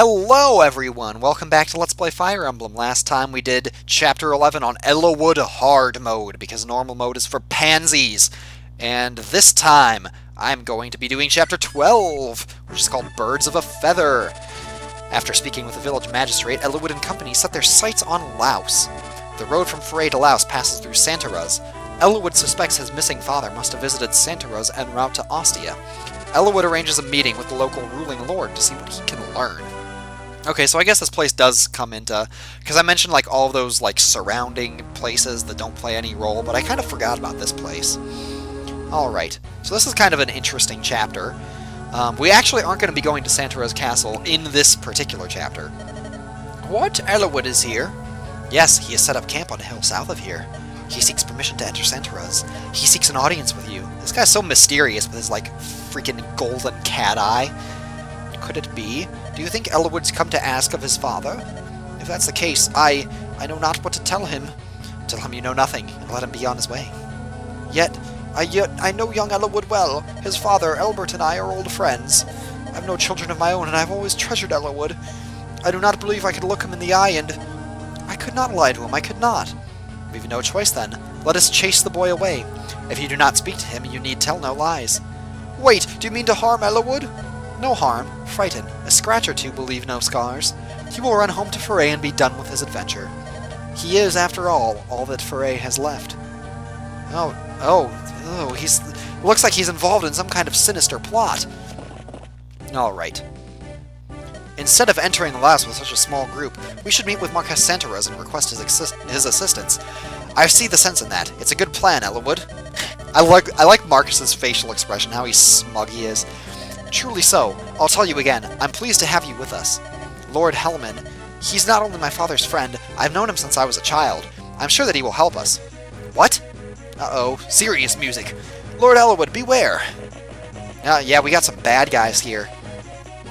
Hello everyone! Welcome back to Let's Play Fire Emblem. Last time we did Chapter 11 on Eliwood Hard Mode, because normal mode is for pansies. And this time, I'm going to be doing Chapter 12, which is called Birds of a Feather. After speaking with the village magistrate, Eliwood and company set their sights on Laos. The road from Foray to Laos passes through Santaruz. Eliwood suspects his missing father must have visited Santaruz en route to Ostia. Eliwood arranges a meeting with the local ruling lord to see what he can learn. Okay, so I guess this place does come into... because I mentioned, like, all of those, like, surrounding places that don't play any role, but I kind of forgot about this place. Alright, so this is kind of an interesting chapter. We actually aren't going to be going to Santaruz Castle in this particular chapter. What? Eliwood is here? Yes, he has set up camp on a hill south of here. He seeks permission to enter Santaruz. He seeks an audience with you. This guy's so mysterious with his, like, freaking golden cat eye. Could it be? Do you think Eliwood's come to ask of his father? If that's the case, I know not what to tell him. Tell him you know nothing, and let him be on his way. Yet I know young Eliwood well. His father, Elbert, and I are old friends. I have no children of my own, and I have always treasured Eliwood. I do not believe I could look him in the eye, and... I could not lie to him, I could not. We've no choice, then. Let us chase the boy away. If you do not speak to him, you need tell no lies. Wait, do you mean to harm Eliwood? No harm. Frighten. A scratch or two will leave no scars. He will run home to Foray and be done with his adventure. He is, after all that Foray has left. Oh, he's... looks like he's involved in some kind of sinister plot. Alright. Instead of entering Laos with such a small group, we should meet with Marquess Santaruz and request his assistance. I see the sense in that. It's a good plan, Eliwood. I like Marcus's facial expression, how smug he is. Truly so. I'll tell you again, I'm pleased to have you with us. Lord Hellman, he's not only my father's friend, I've known him since I was a child. I'm sure that he will help us. What? Uh-oh, serious music. Lord Eliwood, beware! Yeah, we got some bad guys here.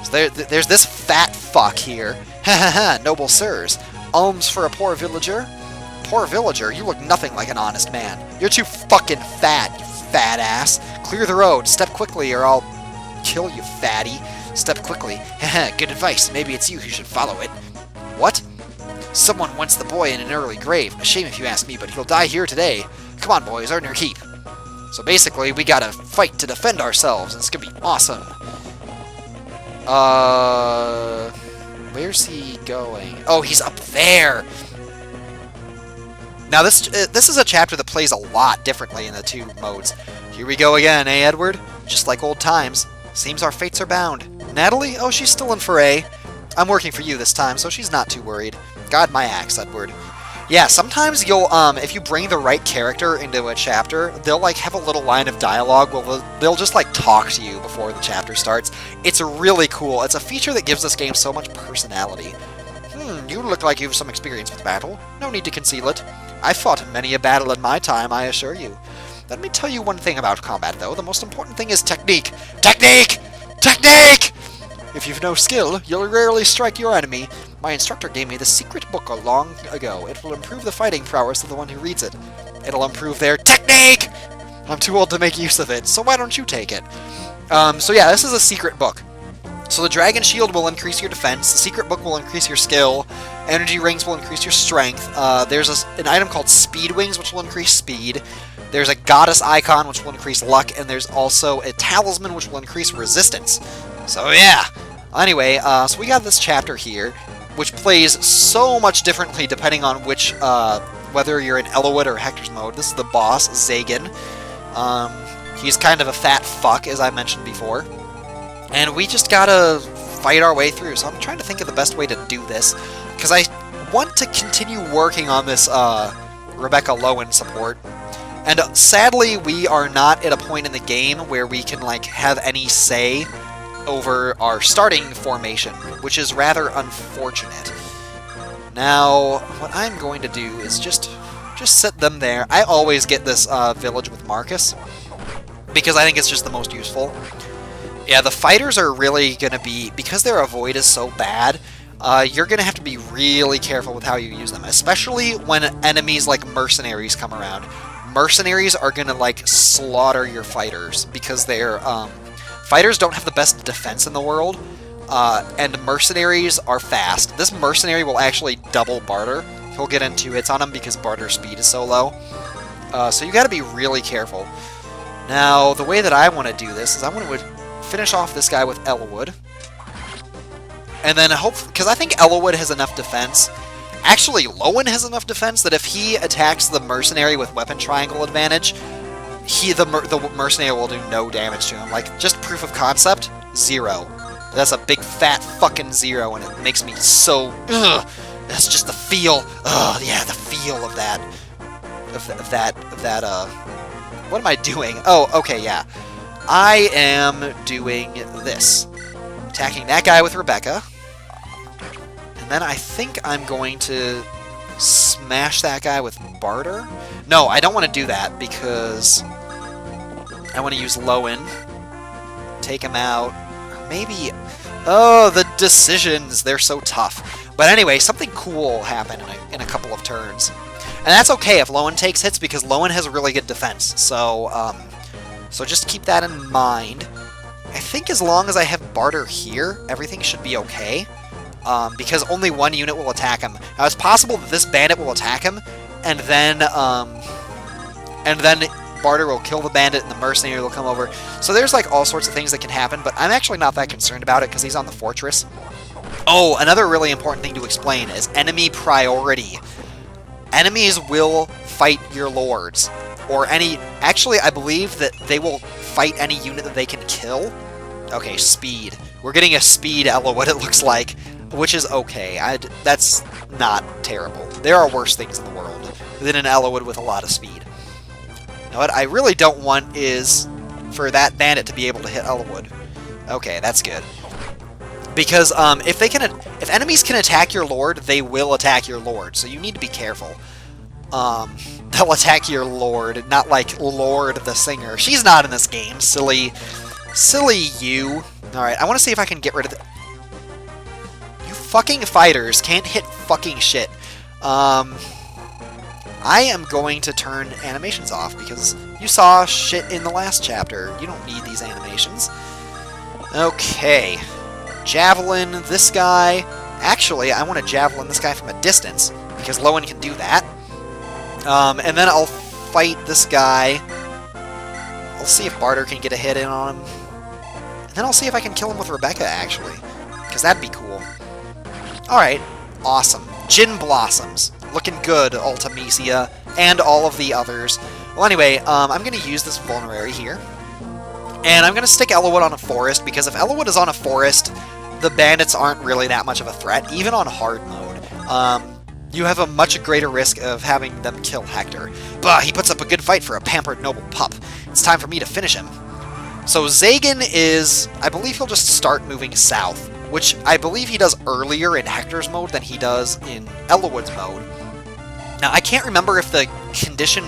So there's this fat fuck here. Ha ha ha, noble sirs. Alms for a poor villager? Poor villager? You look nothing like an honest man. You're too fucking fat, you fat ass. Clear the road, step quickly or I'll... kill you, fatty. Step quickly. Haha, good advice. Maybe it's you who should follow it. What? Someone wants the boy in an early grave. A shame if you ask me, but he'll die here today. Come on, boys, earn your keep. So basically, we gotta fight to defend ourselves, and it's gonna be awesome. Where's he going? Oh, he's up there! Now, this is a chapter that plays a lot differently in the two modes. Here we go again, eh, Edward? Just like old times. Seems our fates are bound. Natalie? Oh, she's still in Foray. I'm working for you this time, so she's not too worried. God, my axe, Edward. Yeah, sometimes you'll, if you bring the right character into a chapter, they'll, like, have a little line of dialogue where they'll just, like, talk to you before the chapter starts. It's really cool. It's a feature that gives this game so much personality. You look like you have some experience with battle. No need to conceal it. I've fought many a battle in my time, I assure you. Let me tell you one thing about combat, though. The most important thing is technique. Technique! Technique! If you've no skill, you'll rarely strike your enemy. My instructor gave me the secret book long ago. It will improve the fighting prowess of the one who reads it. It'll improve their technique! I'm too old to make use of it, so why don't you take it? So yeah, this is a secret book. So the Dragon Shield will increase your defense, the secret book will increase your skill, energy rings will increase your strength, there's an item called Speed Wings, which will increase speed, there's a Goddess Icon, which will increase luck, and there's also a Talisman, which will increase resistance. So yeah! Anyway, so we got this chapter here, which plays so much differently depending on which, whether you're in Eliwood or Hector's mode. This is the boss, Zagan. He's kind of a fat fuck, as I mentioned before. And we just gotta fight our way through, so I'm trying to think of the best way to do this, because I want to continue working on this, Rebecca Lowen support. And sadly, we are not at a point in the game where we can, like, have any say over our starting formation, which is rather unfortunate. Now, what I'm going to do is just set them there. I always get this village with Marcus, because I think it's just the most useful. Yeah, the fighters are really going to be, because their avoid is so bad, you're going to have to be really careful with how you use them, especially when enemies like mercenaries come around. Mercenaries are going to, like, slaughter your fighters, because they're, fighters don't have the best defense in the world, and mercenaries are fast. This mercenary will actually double barter. He'll get in 2 hits on him because barter speed is so low. So you got to be really careful. Now, the way that I want to do this is I want to finish off this guy with Eliwood. And then hope, because I think Eliwood has enough defense. Actually, Lowen has enough defense that if he attacks the mercenary with weapon triangle advantage, the mercenary will do no damage to him. Like, just proof of concept, 0. That's a big fat fucking 0, and it makes me so... Ugh, that's just the feel. Ugh, yeah, the feel of that. What am I doing? Oh, okay, yeah. I am doing this. Attacking that guy with Rebecca. And then I think I'm going to smash that guy with Barter. No, I don't want to do that because I want to use Lowen. Take him out. Maybe... Oh, the decisions. They're so tough. But anyway, something cool will happen in a couple of turns. And that's okay if Lowen takes hits because Lowen has really good defense. So, so just keep that in mind. I think as long as I have Barter here, everything should be okay. Because only 1 unit will attack him. Now, it's possible that this bandit will attack him, and then Barter will kill the bandit, and the mercenary will come over. So there's, like, all sorts of things that can happen, but I'm actually not that concerned about it, because he's on the fortress. Oh, another really important thing to explain is enemy priority. Enemies will fight your lords. Or any... Actually, I believe that they will fight any unit that they can kill. Okay, speed. We're getting a speed Eliwood, it looks like. Which is okay. That's not terrible. There are worse things in the world than an Eliwood with a lot of speed. Now, what I really don't want is for that bandit to be able to hit Eliwood. Okay, that's good. Because if enemies can attack your lord, they will attack your lord. So you need to be careful. They'll attack your lord, not like Lord the Singer. She's not in this game, silly you. All right, I want to see if I can get rid of the... Fucking fighters can't hit fucking shit. I am going to turn animations off because you saw shit in the last chapter. You don't need these animations. Okay. Javelin this guy. Actually, I want to javelin this guy from a distance because Lowen can do that. And then I'll fight this guy. I'll see if Barter can get a hit in on him. And then I'll see if I can kill him with Rebecca, actually. Because that'd be cool. Alright, awesome. Gin Blossoms. Looking good, Ultimecia, and all of the others. Well, anyway, I'm going to use this Vulnerary here. And I'm going to stick Eliwood on a forest, because if Eliwood is on a forest, the bandits aren't really that much of a threat, even on hard mode. You have a much greater risk of having them kill Hector. Bah, he puts up a good fight for a pampered noble pup. It's time for me to finish him. So Zagan is... I believe he'll just start moving south, which I believe he does earlier in Hector's mode than he does in Eliwood's mode. Now, I can't remember if the condition,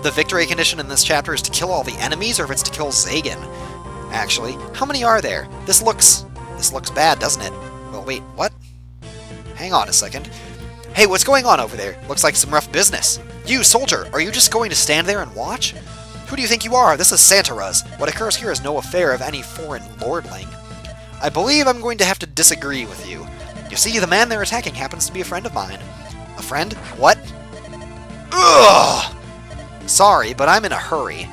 the victory condition in this chapter is to kill all the enemies, or if it's to kill Zagan, actually. How many are there? This looks bad, doesn't it? Well, wait, what? Hang on a second. Hey, what's going on over there? Looks like some rough business. You, soldier, are you just going to stand there and watch? Who do you think you are? This is Santaruz. What occurs here is no affair of any foreign lordling. I believe I'm going to have to disagree with you. You see, the man they're attacking happens to be a friend of mine. A friend? What? Ugh! Sorry, but I'm in a hurry.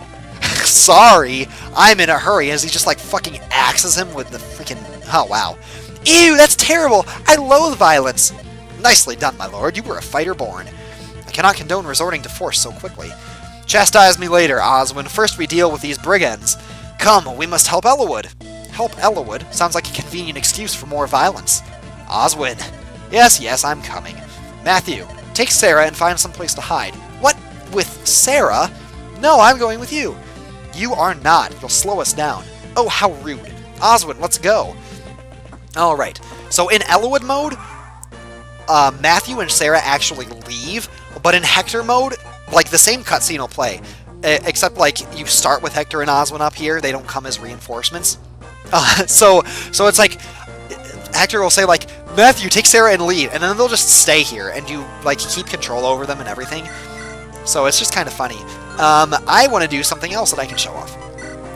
Sorry, I'm in a hurry, as he just, like, fucking axes him with the freaking... Oh, wow. Ew, that's terrible! I loathe violence! Nicely done, my lord. You were a fighter born. I cannot condone resorting to force so quickly. Chastise me later, Oswin. First we deal with these brigands. Come, we must help Eliwood. Help Eliwood? Sounds like a convenient excuse for more violence. Oswin. Yes, yes, I'm coming. Matthew, take Sarah and find some place to hide. What? With Sarah? No, I'm going with you. You are not. You'll slow us down. Oh, how rude. Oswin, let's go. Alright, so in Eliwood mode, Matthew and Sarah actually leave, but in Hector mode, like, the same cutscene will play, except, like, you start with Hector and Oswin up here, they don't come as reinforcements. So it's like, Hector will say, like, Matthew, take Sarah and leave, and then they'll just stay here, and you, like, keep control over them and everything. So it's just kind of funny. I want to do something else that I can show off.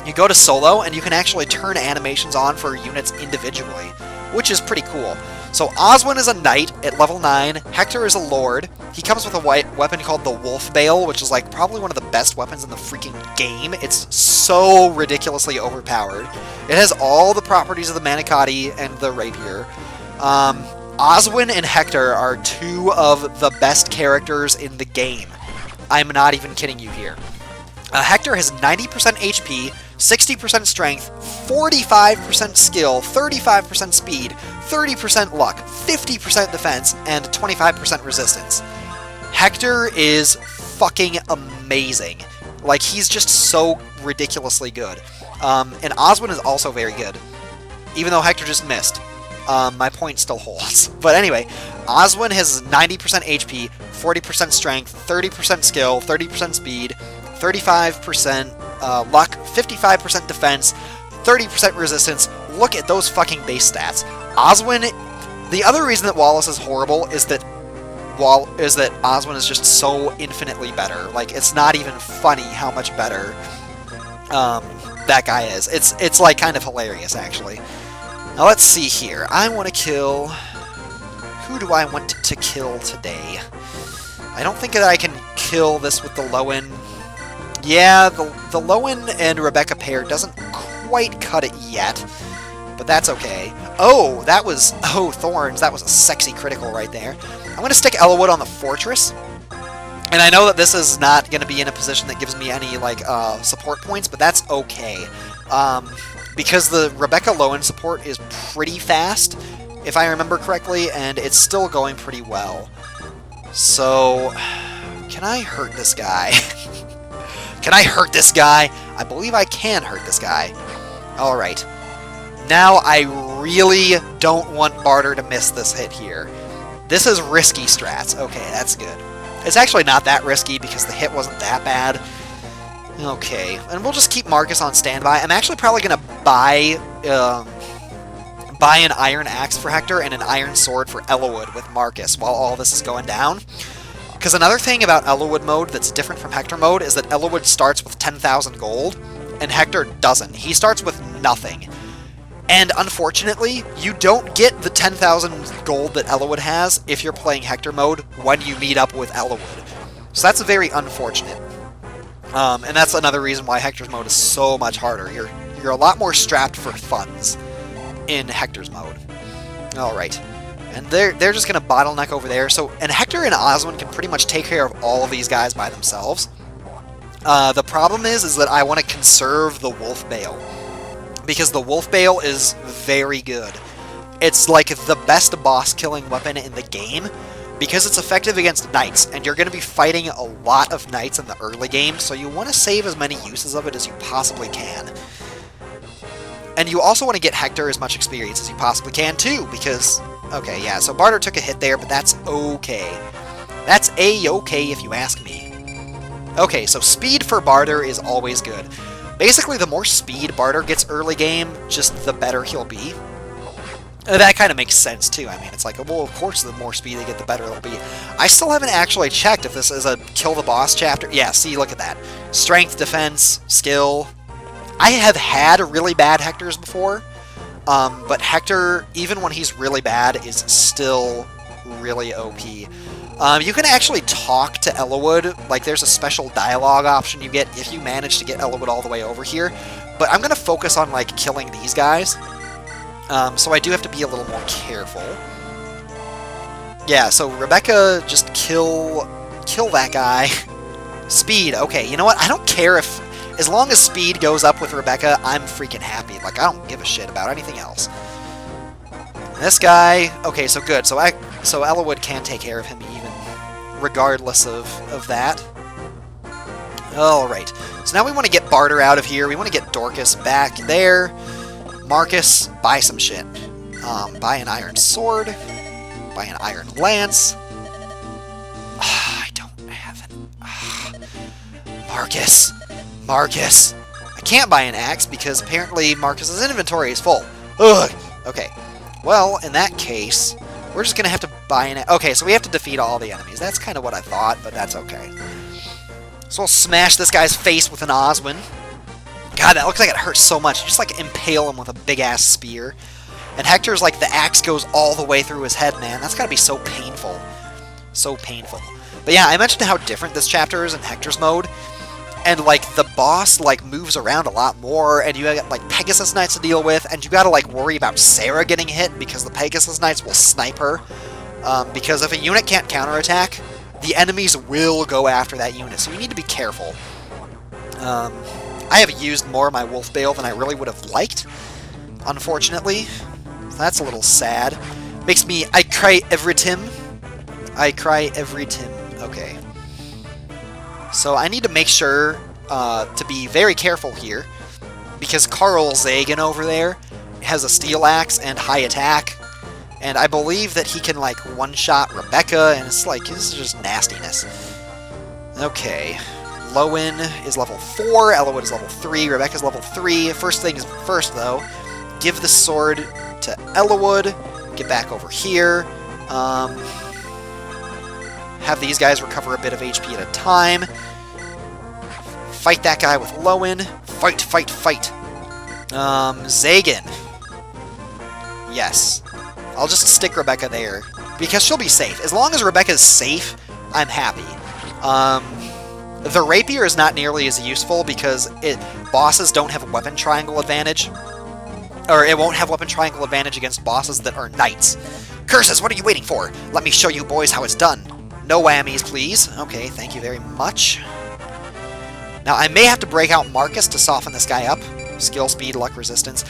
You go to solo, and you can actually turn animations on for units individually, which is pretty cool. So Oswin is a knight at level 9, Hector is a lord. He comes with a weapon called the Wolf Bale, which is like probably one of the best weapons in the freaking game. It's so ridiculously overpowered. It has all the properties of the Manicotti and the Rapier. Oswin and Hector are two of the best characters in the game. I'm not even kidding you here. Hector has 90% HP, 60% strength, 45% skill, 35% speed, 30% luck, 50% defense, and 25% resistance. Hector is fucking amazing. Like, he's just so ridiculously good. And Oswin is also very good, even though Hector just missed. My point still holds. But anyway, Oswin has 90% HP, 40% strength, 30% skill, 30% speed, 35% luck, 55% defense, 30% resistance. Look at those fucking base stats. Oswin, the other reason that Wallace is horrible is that Oswin is just so infinitely better. Like, it's not even funny how much better that guy is. It's like kind of hilarious, actually. Now let's see here. I want to kill... Who do I want to kill today? I don't think that I can kill this with the Lowen. Yeah, the Lowen and Rebecca pair doesn't quite cut it yet, but that's okay. Oh, that was... Oh, Thorns, that was a sexy critical right there. I'm going to stick Eliwood on the Fortress. And I know that this is not going to be in a position that gives me any, like, support points, but that's okay. Because the Rebecca Lowen support is pretty fast, if I remember correctly, and it's still going pretty well. So, can I hurt this guy? Can I hurt this guy? I believe I can hurt this guy. Alright. Now I really don't want Barter to miss this hit here. This is risky strats. Okay, that's good. It's actually not that risky because the hit wasn't that bad. Okay, and we'll just keep Marcus on standby. I'm actually probably going to buy an Iron Axe for Hector and an Iron Sword for Eliwood with Marcus while all this is going down. Because another thing about Eliwood mode that's different from Hector mode is that Eliwood starts with 10,000 gold, and Hector doesn't. He starts with nothing. And unfortunately, you don't get the 10,000 gold that Eliwood has if you're playing Hector mode when you meet up with Eliwood. So that's very unfortunate. And that's another reason why Hector's mode is so much harder. You're a lot more strapped for funds in Hector's mode. Alright. And they're just going to bottleneck over there. So, and Hector and Oswin can pretty much take care of all of these guys by themselves. The problem is that I want to conserve the Wolf Bale. Because the Wolf Bale is very good. It's like the best boss-killing weapon in the game. Because it's effective against knights, and you're going to be fighting a lot of knights in the early game, so you want to save as many uses of it as you possibly can. And you also want to get Hector as much experience as you possibly can, too, because... Okay, yeah, so Barter took a hit there, but that's okay. That's A-okay if you ask me. Okay, so speed for Barter is always good. Basically, the more speed Barter gets early game, just the better he'll be. That kind of makes sense, too. I mean, it's like, well, of course, the more speed they get, the better it'll be. I still haven't actually checked if this is a kill the boss chapter. Yeah, see, look at that. Strength, defense, skill. I have had really bad Hectors before, but Hector, even when he's really bad, is still really OP. You can actually talk to Eliwood. Like, there's a special dialogue option you get if you manage to get Eliwood all the way over here. But I'm going to focus on, like, killing these guys. So I do have to be a little more careful. Yeah, so Rebecca, just kill that guy. Speed, okay, you know what? I don't care if... As long as speed goes up with Rebecca, I'm freaking happy. Like, I don't give a shit about anything else. This guy... Okay, so good. So Eliwood can take care of him even, regardless of that. Alright. So now we want to get Barter out of here. We want to get Dorcas back there. Marcus, buy some shit. Buy an iron sword. Buy an iron lance. I don't have it. Marcus. Marcus. I can't buy an axe because apparently Marcus's inventory is full. Ugh. Okay. Well, in that case, we're just going to have to buy an axe. Okay, so we have to defeat all the enemies. That's kind of what I thought, but that's okay. So we'll smash this guy's face with an Oswin. God, that looks like it hurts so much. You just, like, impale him with a big-ass spear. And Hector's, like, the axe goes all the way through his head, man. That's gotta be so painful. So painful. But yeah, I mentioned how different this chapter is in Hector's mode. And, like, the boss, like, moves around a lot more, and you got, like, Pegasus Knights to deal with, and you gotta, like, worry about Sarah getting hit, because the Pegasus Knights will snipe her. Because if a unit can't counterattack, the enemies will go after that unit, so you need to be careful. I have used more of my Wolf Bale than I really would have liked, unfortunately. So that's a little sad. Makes me... I cry every time. I cry every time. Okay. So I need to make sure to be very careful here, because Carl Zagan over there has a steel axe and high attack, and I believe that he can, like, one-shot Rebecca, and it's like, this is just nastiness. Okay. Lowen is level 4, Eliwood is level 3, Rebecca's level 3. First things first, though, give the sword to Eliwood, get back over here, have these guys recover a bit of HP at a time, fight that guy with Lowen, fight, fight, fight. Zagan. Yes. I'll just stick Rebecca there, because she'll be safe. As long as Rebecca's safe, I'm happy. The Rapier is not nearly as useful, because bosses don't have weapon triangle advantage. Or it won't have weapon triangle advantage against bosses that are knights. Curses, what are you waiting for? Let me show you boys how it's done. No whammies, please. Okay, thank you very much. Now, I may have to break out Marcus to soften this guy up. Skill, speed, luck, resistance.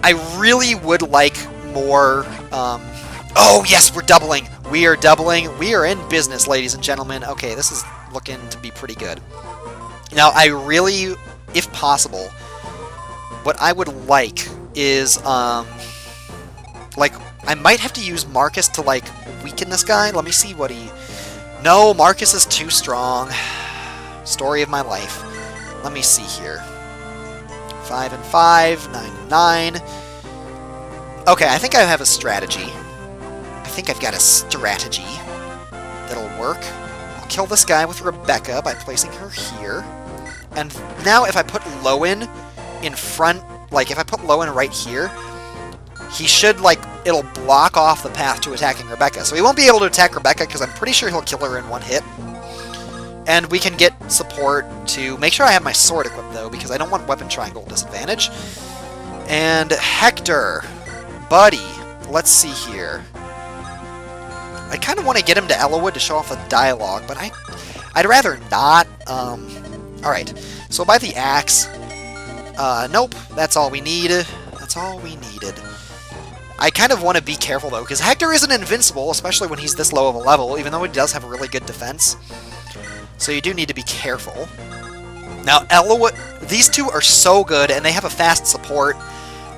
I really would like more... Oh, yes, we're doubling. We are doubling. We are in business, ladies and gentlemen. Okay, this is looking to be pretty good. Now, I really, if possible, what I would like is, like, I might have to use Marcus to, like, weaken this guy. Let me see what he... No, Marcus is too strong. Story of my life. Let me see here. 5 and 5, 9 and 9. Okay, I think I have a strategy. I think I've got a strategy that'll work. I'll kill this guy with Rebecca by placing her here. And now if I put Lowen in front, like if I put Lowen right here, he should, like, it'll block off the path to attacking Rebecca. So he won't be able to attack Rebecca because I'm pretty sure he'll kill her in one hit. And we can get support to make sure I have my sword equipped, though, because I don't want weapon triangle disadvantage. And Hector, buddy, let's see here. I kind of want to get him to Eliwood to show off the dialogue, but I'd rather not. Alright, so by the axe, nope, that's all we need. That's all we needed. I kind of want to be careful, though, because Hector isn't invincible, especially when he's this low of a level, even though he does have a really good defense. So you do need to be careful. Now, Eliwood, these two are so good, and they have a fast support,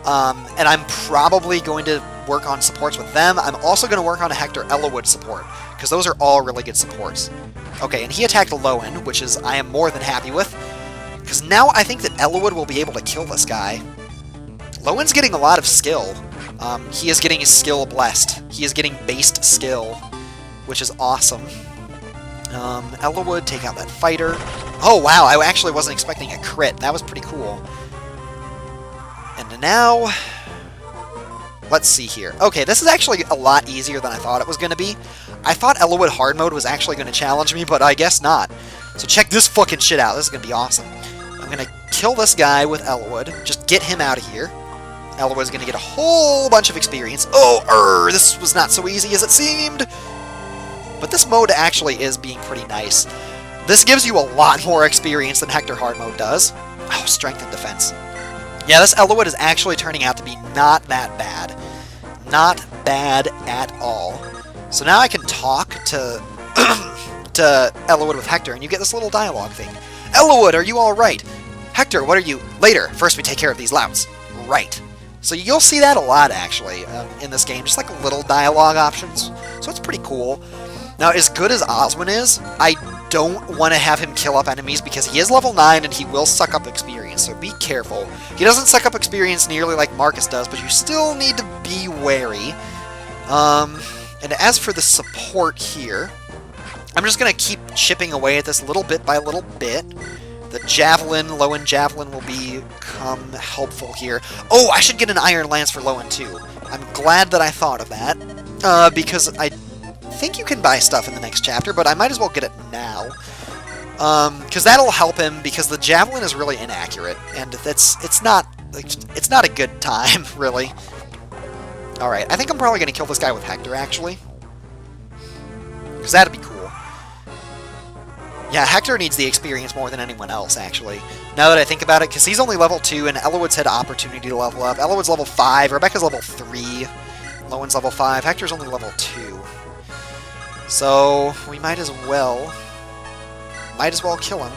and I'm probably going to work on supports with them. I'm also going to work on a Hector Eliwood support, because those are all really good supports. Okay, and he attacked Lowen, which is I am more than happy with, because now I think that Eliwood will be able to kill this guy. Lowen's getting a lot of skill. He is getting his skill blessed. He is getting based skill, which is awesome. Eliwood, take out that fighter. Oh, wow, I actually wasn't expecting a crit. That was pretty cool. And now, let's see here. Okay, this is actually a lot easier than I thought it was going to be. I thought Eliwood hard mode was actually going to challenge me, but I guess not. So check this fucking shit out. This is going to be awesome. I'm going to kill this guy with Eliwood. Just get him out of here. Eliwood's going to get a whole bunch of experience. Oh, this was not so easy as it seemed. But this mode actually is being pretty nice. This gives you a lot more experience than Hector hard mode does. Oh, strength and defense. Yeah, this Eliwood is actually turning out to be not that bad. Not bad at all. So now I can talk to to Eliwood with Hector, and you get this little dialogue thing. Eliwood, are you alright? Hector, what are you... Later, first we take care of these louts. Right. So you'll see that a lot, actually, in this game. Just like little dialogue options. So it's pretty cool. Now, as good as Oswin is, I don't want to have him kill up enemies because he is level 9 and he will suck up experience, so be careful. He doesn't suck up experience nearly like Marcus does, but you still need to be wary. And as for the support here, I'm just going to keep chipping away at this little bit by little bit. The javelin, Lowen javelin, will become helpful here. Oh, I should get an iron lance for Lowen too. I'm glad that I thought of that, because I think you can buy stuff in the next chapter, but I might as well get it now. Because that'll help him, because the javelin is really inaccurate, and it's not a good time, really. Alright, I think I'm probably going to kill this guy with Hector, actually. Because that'd be cool. Yeah, Hector needs the experience more than anyone else, actually. Now that I think about it, because he's only level 2, and Eliwood's had opportunity to level up. Eliwood's level 5, Rebecca's level 3, Lowen's level 5, Hector's only level 2. So, we might as well kill him.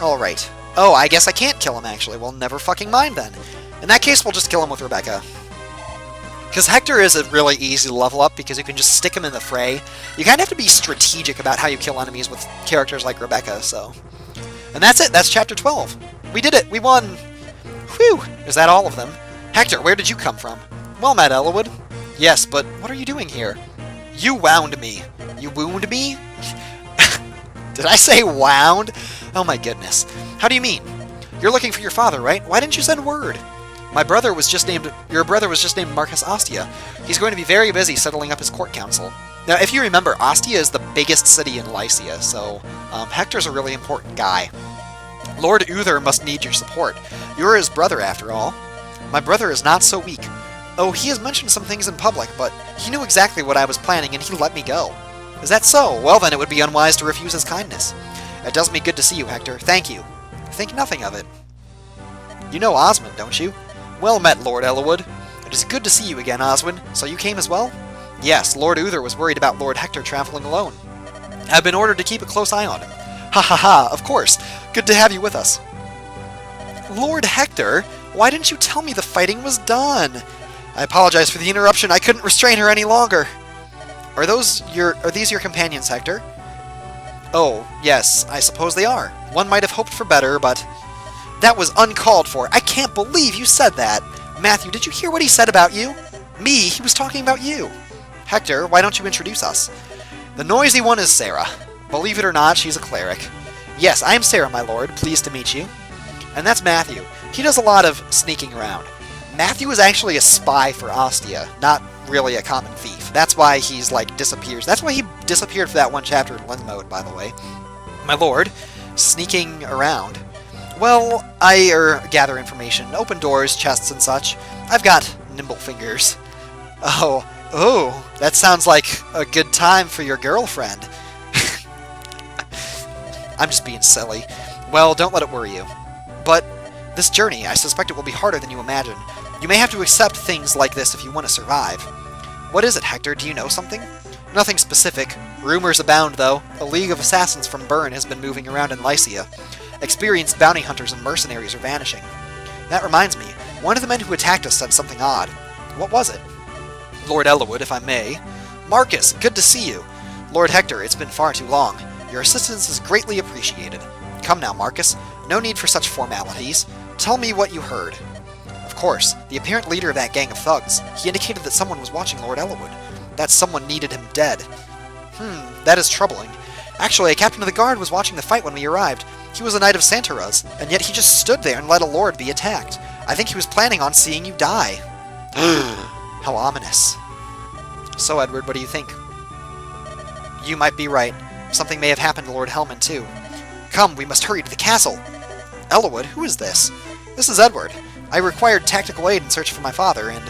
Alright. Oh, I guess I can't kill him, actually. Well, never fucking mind, then. In that case, we'll just kill him with Rebecca. Because Hector is a really easy to level up, because you can just stick him in the fray. You kind of have to be strategic about how you kill enemies with characters like Rebecca, so... And that's it! That's Chapter 12! We did it! We won! Whew! Is that all of them? Hector, where did you come from? Well met, Eliwood. Yes, but what are you doing here? You wound me. You wound me? Did I say wound? Oh my goodness. How do you mean? You're looking for your father, right? Why didn't you send word? Your brother was just named Marcus Ostia. He's going to be very busy settling up his court council. Now, if you remember, Ostia is the biggest city in Lycia, so Hector's a really important guy. Lord Uther must need your support. You're his brother, after all. My brother is not so weak. Oh, he has mentioned some things in public, but he knew exactly what I was planning, and he let me go. Is that so? Well, then it would be unwise to refuse his kindness. It does me good to see you, Hector. Thank you. Think nothing of it. You know Oswin, don't you? Well met, Lord Eliwood. It is good to see you again, Oswin. So you came as well? Yes, Lord Uther was worried about Lord Hector traveling alone. I've been ordered to keep a close eye on him. Ha ha ha, of course. Good to have you with us. Lord Hector, why didn't you tell me the fighting was done? I apologize for the interruption. I couldn't restrain her any longer. Are these your companions, Hector? Oh, yes, I suppose they are. One might have hoped for better, but... That was uncalled for. I can't believe you said that. Matthew, did you hear what he said about you? Me? He was talking about you. Hector, why don't you introduce us? The noisy one is Sarah. Believe it or not, she's a cleric. Yes, I am Sarah, my lord. Pleased to meet you. And that's Matthew. He does a lot of sneaking around. Matthew is actually a spy for Ostia, not really a common thief. That's why he's, disappears. That's why he disappeared for that one chapter in Lin mode, by the way. My lord, sneaking around. Well, I gather information, open doors, chests, and such. I've got nimble fingers. Oh, that sounds like a good time for your girlfriend. I'm just being silly. Well, don't let it worry you. But this journey, I suspect it will be harder than you imagine. You may have to accept things like this if you want to survive. What is it, Hector? Do you know something? Nothing specific. Rumors abound, though. A league of assassins from Bern has been moving around in Lycia. Experienced bounty hunters and mercenaries are vanishing. That reminds me, one of the men who attacked us said something odd. What was it? Lord Eliwood, if I may. Marcus, good to see you. Lord Hector, it's been far too long. Your assistance is greatly appreciated. Come now, Marcus. No need for such formalities. Tell me what you heard. Of course, the apparent leader of that gang of thugs. He indicated that someone was watching Lord Eliwood. That someone needed him dead. That is troubling. Actually, a captain of the guard was watching the fight when we arrived. He was a knight of Santaras, and yet he just stood there and let a lord be attacked. I think he was planning on seeing you die. How ominous. So, Edward, what do you think? You might be right. Something may have happened to Lord Helman, too. Come, we must hurry to the castle. Eliwood, who is this? This is Edward. I required tactical aid in search for my father, and...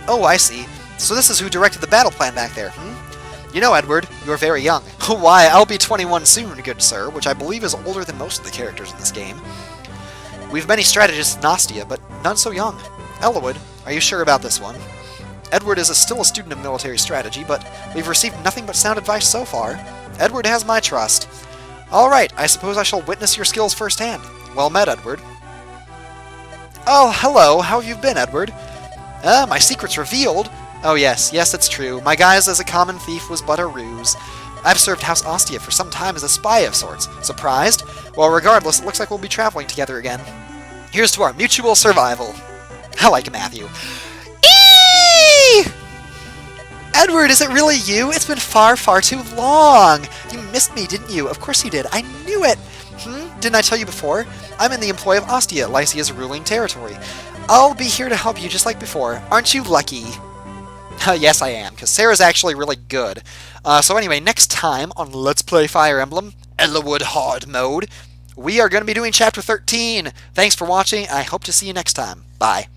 Oh, I see. So this is who directed the battle plan back there, You know, Edward, you're very young. Why, I'll be 21 soon, good sir, which I believe is older than most of the characters in this game. We've many strategists in Ostia, but none so young. Eliwood, are you sure about this one? Edward is still a student of military strategy, but we've received nothing but sound advice so far. Edward has my trust. All right, I suppose I shall witness your skills firsthand. Well met, Edward. Oh, hello, how have you been, Edward? My secret's revealed. Oh yes, it's true. My guise as a common thief was but a ruse. I've served House Ostia for some time as a spy of sorts. Surprised? Well, regardless, it looks like we'll be traveling together again. Here's to our mutual survival. I like Matthew. Eee! Edward, is it really you? It's been far, far too long. You missed me, didn't you? Of course you did. I knew it. Didn't I tell you before? I'm in the employ of Ostia, Lycia's ruling territory. I'll be here to help you just like before. Aren't you lucky? Yes, I am, because Sarah's actually really good. So anyway, next time on Let's Play Fire Emblem, Eliwood Hard Mode, we are going to be doing Chapter 13. Thanks for watching. I hope to see you next time. Bye.